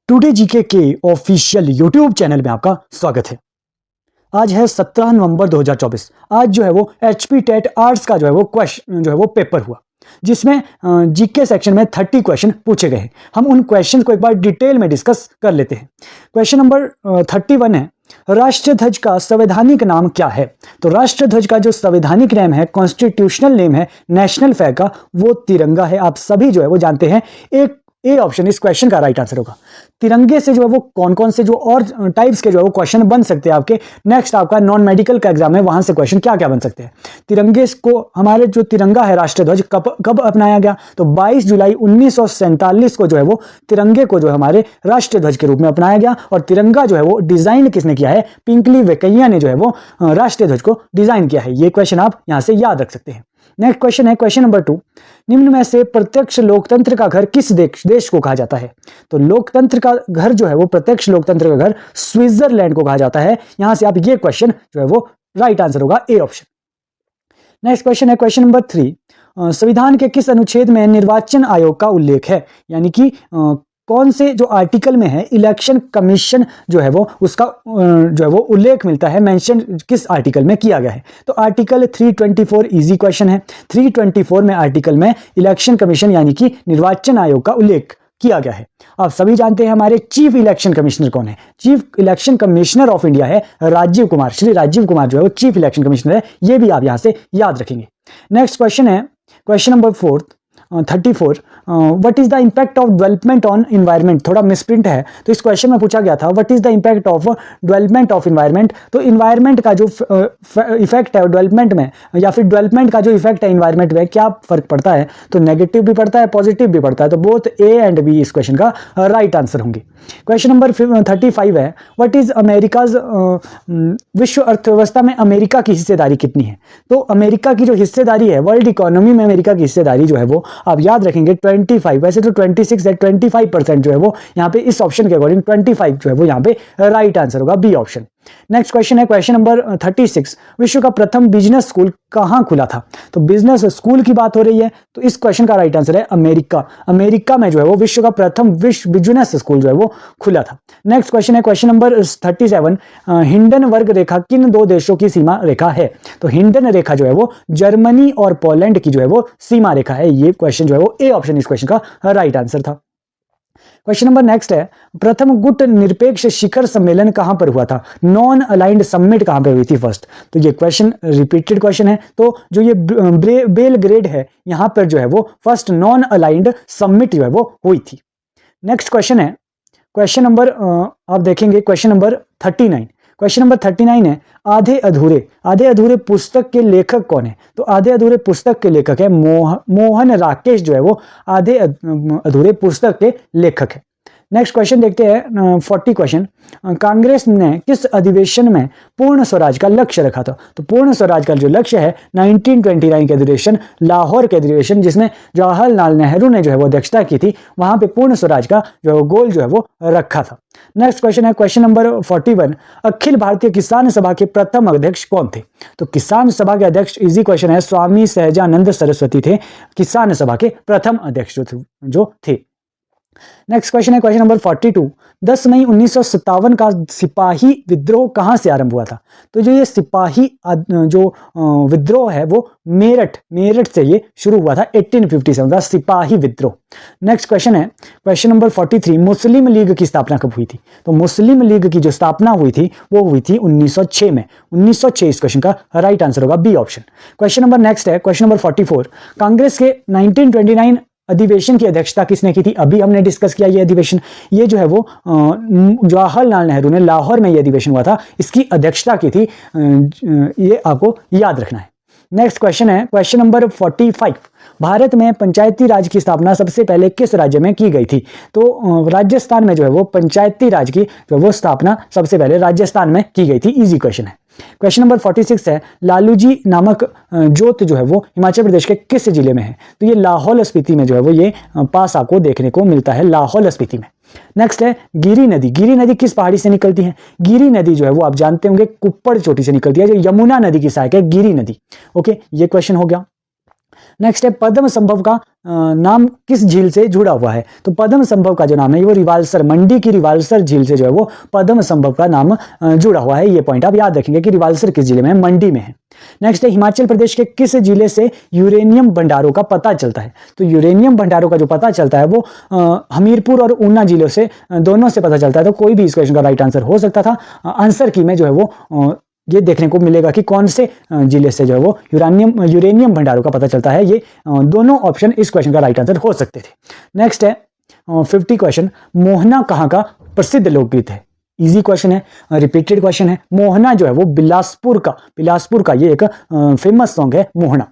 Today GK के official YouTube channel में आपका स्वागत है। आज है 17 नवंबर 2024। आज जो है वो एचपी टेट आर्ट्स का जो है वो पेपर हुआ, जिसमें जीके सेक्शन में 30 क्वेश्चन पूछे गए हैं। हम उन क्वेश्चन को एक बार डिटेल में डिस्कस कर लेते हैं। क्वेश्चन नंबर 31 है, राष्ट्रध्वज का संवैधानिक नाम क्या है? तो राष्ट्रध्वज का जो संवैधानिक नेम है, कॉन्स्टिट्यूशनल नेम है नेशनल फ्लैग का, वो तिरंगा है। आप सभी जो है वो जानते हैं। एक ए ऑप्शन इस क्वेश्चन का राइट आंसर होगा। तिरंगे से जो है वो कौन कौन से जो और टाइप्स के जो है वो क्वेश्चन बन सकते हैं आपके। नेक्स्ट आपका नॉन मेडिकल का एग्जाम है, वहां से क्वेश्चन क्या क्या बन सकते हैं। तिरंगे को, हमारे जो तिरंगा है राष्ट्रध्वज, कब अपनाया गया? तो 22 जुलाई 1947 को जो है वो तिरंगे को जो है हमारे राष्ट्रध्वज के रूप में अपनाया गया। और तिरंगा जो है वो डिजाइन किसने किया है? पिंकली वेंकैया ने जो है वो राष्ट्रध्वज को डिजाइन किया है। ये क्वेश्चन आप यहां से याद रख सकते हैं। नेक्स्ट क्वेश्चन है क्वेश्चन नंबर 2, निम्न में से प्रत्यक्ष लोकतंत्र का घर किस देश को कहा जाता है? तो लोकतंत्र का घर जो है वो, प्रत्यक्ष लोकतंत्र का घर स्विट्जरलैंड को कहा जाता है। यहां से आप ये क्वेश्चन जो है वो राइट आंसर होगा, ए ऑप्शन। नेक्स्ट क्वेश्चन है क्वेश्चन नंबर 3, संविधान के किस अनुच्छेद में निर्वाचन आयोग का उल्लेख है? यानी कि कौन से जो आर्टिकल में है इलेक्शन कमीशन जो है वो, उसका जो है वो उल्लेख मिलता है, मेंशन किस आर्टिकल में किया गया है? तो आर्टिकल 324 इजी क्वेश्चन है। 324 में आर्टिकल में इलेक्शन कमीशन यानी कि निर्वाचन आयोग का उल्लेख किया गया है। आप सभी जानते हैं हमारे चीफ इलेक्शन कमिश्नर कौन है? Chief election commissioner of India है राजीव कुमार। श्री राजीव कुमार जो है वो चीफ इलेक्शन कमिश्नर है। ये भी आप यहां से याद रखेंगे। नेक्स्ट क्वेश्चन है question number 34, what is the impact of development on environment? थोड़ा मिसप्रिंट है, तो इस क्वेश्चन में पूछा गया था what is the impact of development of environment. तो इन्वायरमेंट का जो इफेक्ट है डेवलपमेंट में, या फिर डेवलपमेंट का जो इफेक्ट है इन्वायरमेंट में, क्या फर्क पड़ता है? तो नेगेटिव भी पड़ता है, पॉजिटिव भी पड़ता है। तो बोथ ए एंड बी इस क्वेश्चन का राइट आंसर होंगे। क्वेश्चन नंबर 35 है, व्हाट इज अमेरिकाज, विश्व अर्थव्यवस्था में अमेरिका की हिस्सेदारी कितनी है? तो अमेरिका की जो हिस्सेदारी है, वर्ल्ड इकोनॉमी में अमेरिका की हिस्सेदारी जो है वो आप याद रखेंगे 25। वैसे तो 26 है, 25% जो है वो यहाँ पे इस ऑप्शन के अकॉर्डिंग 25 जो है वो यहाँ पे राइट आंसर होगा, बी ऑप्शन। नेक्स्ट क्वेश्चन है क्वेश्चन नंबर 36, विश्व का प्रथम बिजनेस स्कूल कहां खुला था? तो बिजनेस स्कूल की बात हो रही है, तो इस क्वेश्चन का राइट आंसर है अमेरिका। अमेरिका में जो है वो विश्व का प्रथम बिजनेस स्कूल जो है वो खुला था। नेक्स्ट क्वेश्चन है क्वेश्चन नंबर 37, हिंडनबर्ग रेखा किन दो देशों की सीमा रेखा है? तो हिंडन रेखा जो है वो जर्मनी और पोलैंड की जो है वो सीमा रेखा है। ये क्वेश्चन जो है वो ए ऑप्शन इस क्वेश्चन का राइट आंसर था। क्वेश्चन नंबर नेक्स्ट है, प्रथम गुट निरपेक्ष शिखर सम्मेलन कहां पर हुआ था? नॉन अलाइंड समिट कहां पर हुई थी फर्स्ट? तो ये क्वेश्चन रिपीटेड क्वेश्चन है। तो जो ये बेलग्रेड है, यहां पर जो है वो फर्स्ट नॉन अलाइंड समिट जो है वो हुई थी। नेक्स्ट क्वेश्चन है क्वेश्चन नंबर आप देखेंगे क्वेश्चन नंबर 39। क्वेश्चन नंबर 39 है, आधे अधूरे पुस्तक के लेखक कौन है? तो आधे अधूरे पुस्तक के लेखक है मोहन राकेश जो है वो आधे अधूरे पुस्तक के लेखक है। नेक्स्ट क्वेश्चन देखते हैं 40 क्वेश्चन, कांग्रेस ने किस अधिवेशन में पूर्ण स्वराज का लक्ष्य रखा था? तो पूर्ण स्वराज का जो लक्ष्य है 1929 के अधिवेशन, लाहौर के अधिवेशन, जिसमें जवाहरलाल नेहरू ने जो है वो अध्यक्षता की थी, वहां पे पूर्ण स्वराज का जो गोल जो है वो रखा था। नेक्स्ट क्वेश्चन है क्वेश्चन नंबर 41, अखिल भारतीय किसान सभा के प्रथम अध्यक्ष कौन थे? तो किसान सभा के अध्यक्ष, इजी क्वेश्चन है, स्वामी सहजानंद सरस्वती थे किसान सभा के प्रथम अध्यक्ष जो थे। नेक्स्ट क्वेश्चन है क्वेश्चन नंबर 42, 10 मई 1957 का सिपाही विद्रोह कहां से आरंभ हुआ था? तो जो ये सिपाही जो विद्रोह है वो मेरठ से ये शुरू हुआ था, 1857 का सिपाही विद्रोह। नेक्स्ट क्वेश्चन है क्वेश्चन नंबर 43, मुस्लिम लीग की स्थापना कब हुई थी? तो मुस्लिम लीग की जो स्थापना हुई थी वो हुई थी 1906 में। 1906 इस क्वेश्चन का राइट आंसर होगा, B option. Question number next है क्वेश्चन नंबर 44, कांग्रेस के 1929 अधिवेशन की अध्यक्षता किसने की थी? अभी हमने डिस्कस किया ये अधिवेशन। ये जो है वो जवाहरलाल नेहरू ने, लाहौर में ये अधिवेशन हुआ था, इसकी अध्यक्षता की थी। ये आपको याद रखना है। नेक्स्ट क्वेश्चन है क्वेश्चन नंबर 45, भारत में पंचायती राज की स्थापना सबसे पहले किस राज्य में की गई थी? तो राजस्थान में जो है वो पंचायती राज की जो वो स्थापना सबसे पहले राजस्थान में की गई थी। इजी क्वेश्चन है। क्वेश्चन नंबर 46 है, लालूजी नामक जोत जो है वो हिमाचल प्रदेश के किस जिले में है? तो ये लाहौल स्पीति में जो है वो ये पास आपको देखने को मिलता है, लाहौल स्पीति में। नेक्स्ट है गिरी नदी। गिरी नदी किस पहाड़ी से निकलती है? गिरी नदी जो है वो आप जानते होंगे कुप्पड़ चोटी से निकलती है, जो यमुना नदी की सहायक है गिरी नदी। ओके, ये क्वेश्चन हो गया। नेक्स्ट है पद्म संभव का नाम किस झील से जुड़ा हुआ है? तो पद्म संभव का जो नाम है वो रिवाल्सर, मंडी की रिवाल्सर झील से जो है वो पद्म संभव का नाम जुड़ा हुआ है। ये पॉइंट आप याद रखेंगे कि रिवाल्सर किस जिले में है, मंडी में है। नेक्स्ट है हिमाचल प्रदेश के किस जिले से यूरेनियम भंडारों का पता चलता है? तो यूरेनियम भंडारों का जो पता चलता है वो हमीरपुर और ऊना जिलों से, दोनों से पता चलता है। तो कोई भी इस क्वेश्चन का राइट आंसर हो सकता था। आंसर की में जो है वो ये देखने को मिलेगा कि कौन से जिले से जो है वो यूरेनियम भंडारों का पता चलता है। ये दोनों ऑप्शन इस क्वेश्चन का राइट आंसर हो सकते थे। नेक्स्ट है 50 क्वेश्चन, मोहना कहाँ का प्रसिद्ध लोकगीत है? इजी क्वेश्चन है, रिपीटेड क्वेश्चन है। मोहना जो है वो बिलासपुर का ये एक फेमस सॉन्ग है मोहना।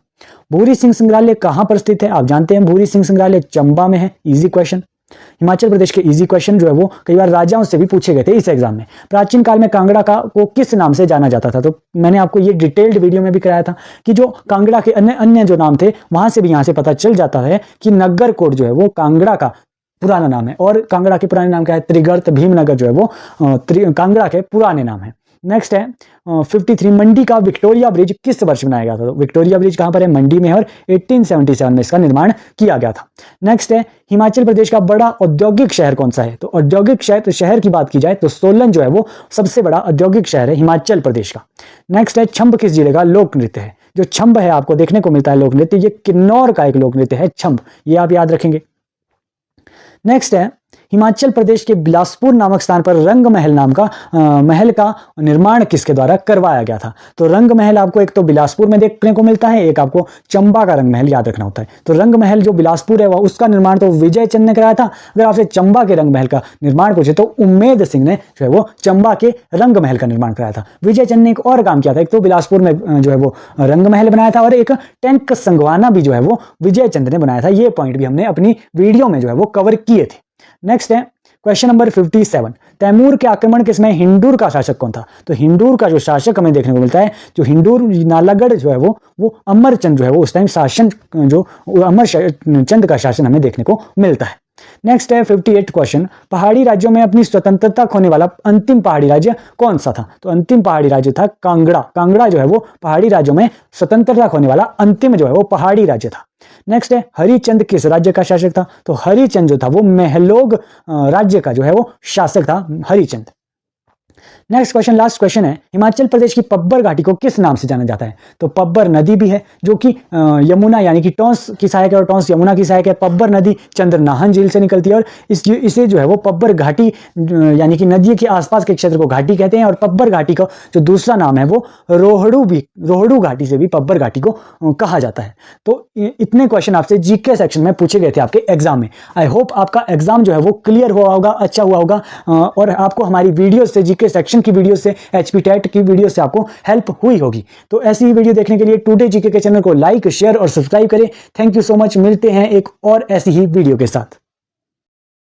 भूरी सिंह संग्रहालय कहाँ पर स्थित है? आप जानते हैं भूरी सिंह संग्रहालय चंबा में है। Easy question. हिमाचल प्रदेश के इजी क्वेश्चन जो है वो कई बार राजाओं से भी पूछे गए थे इस एग्जाम में। प्राचीन काल में कांगड़ा को किस नाम से जाना जाता था? तो मैंने आपको ये डिटेल्ड वीडियो में भी कराया था कि जो कांगड़ा के अन्य जो नाम थे वहां से भी यहां से पता चल जाता है कि नगरकोट जो है वो कांगड़ा का पुराना नाम है। और कांगड़ा के पुराने नाम क्या है? त्रिगर्त भीमनगर जो है वो कांगड़ा के पुराने नाम है। नेक्स्ट है 53, मंडी का विक्टोरिया ब्रिज किस वर्ष बनाया गया था? तो विक्टोरिया ब्रिज कहां पर है? मंडी में है और 1877 में इसका निर्माण किया गया था। नेक्स्ट है हिमाचल प्रदेश का बड़ा औद्योगिक शहर कौन सा है? तो औद्योगिक शहर की बात की जाए तो सोलन जो है वो सबसे बड़ा औद्योगिक शहर है हिमाचल प्रदेश का। नेक्स्ट है छंब किस जिले का लोक नृत्य है? जो छंब है आपको देखने को मिलता है लोक नृत्य, ये किन्नौर का एक लोक नृत्य है छंब, ये आप याद रखेंगे। नेक्स्ट है हिमाचल प्रदेश के बिलासपुर नामक स्थान पर रंग महल नाम का महल का निर्माण किसके द्वारा करवाया गया था? तो रंग महल आपको एक तो बिलासपुर में देखने को मिलता है, एक आपको चंबा का रंग महल याद रखना होता है। तो रंग महल जो बिलासपुर है वह उसका निर्माण तो विजय चंद ने कराया था। अगर आपसे चंबा के रंग महल का निर्माण पूछे तो उम्मेद सिंह ने जो है वो चंबा के रंग महल का निर्माण कराया था। विजय चंद ने एक और काम किया था, एक तो बिलासपुर में जो है वो रंग महल बनाया था और एक टैंक संगवाना भी जो है वो विजय चंद ने बनाया था। ये पॉइंट भी हमने अपनी वीडियो में जो है वो कवर किए थे। नेक्स्ट है क्वेश्चन नंबर 57, तैमूर के आक्रमण के समय हिंदूर का शासक कौन था? तो हिंदूर का जो शासक हमें देखने को मिलता है, जो हिंदूर नालागढ़ जो है वो अमरचंद जो है वो उस टाइम शासन जो अमरचंद का शासन हमें देखने को मिलता है। नेक्स्ट है 58 क्वेश्चन, पहाड़ी राज्यों में अपनी स्वतंत्रता खोने वाला अंतिम पहाड़ी राज्य कौन सा था? तो अंतिम पहाड़ी राज्य था कांगड़ा। कांगड़ा जो है वो पहाड़ी राज्यों में स्वतंत्रता खोने वाला अंतिम जो है वो पहाड़ी राज्य था। नेक्स्ट है हरिचंद किस राज्य का शासक था? तो हरिचंद जो था वो महलोग राज्य का जो है वो शासक था Harichand. Next question, last question है, हिमाचल प्रदेश की पब्बर घाटी को किस नाम से जाना जाता है? तो पब्बर नदी भी है जो कि यमुना यानी कि टॉन्स की सहायक है और टॉन्स यमुना की सहायक है। पब्बर नदी चंद्रनाहन झील से निकलती है और इसे जो है वो पब्बर घाटी यानी कि नदी के आसपास के क्षेत्र को घाटी कहते हैं। और पब्बर घाटी का जो दूसरा नाम है वो रोहड़ू घाटी से भी पब्बर घाटी को कहा जाता है। तो इतने क्वेश्चन आपसे जीके सेक्शन में पूछे गए थे आपके एग्जाम में। आई होप आपका एग्जाम जो है वो क्लियर हुआ होगा, अच्छा हुआ होगा और आपको हमारी वीडियो से, जीके सेक्शन की वीडियो से, एचपी टेट की वीडियो से आपको हेल्प हुई होगी। तो ऐसी ही वीडियो देखने के लिए टुडे जीके के चैनल को लाइक, शेयर और सब्सक्राइब करें। Thank you so much. मिलते हैं एक और ऐसी ही वीडियो के साथ।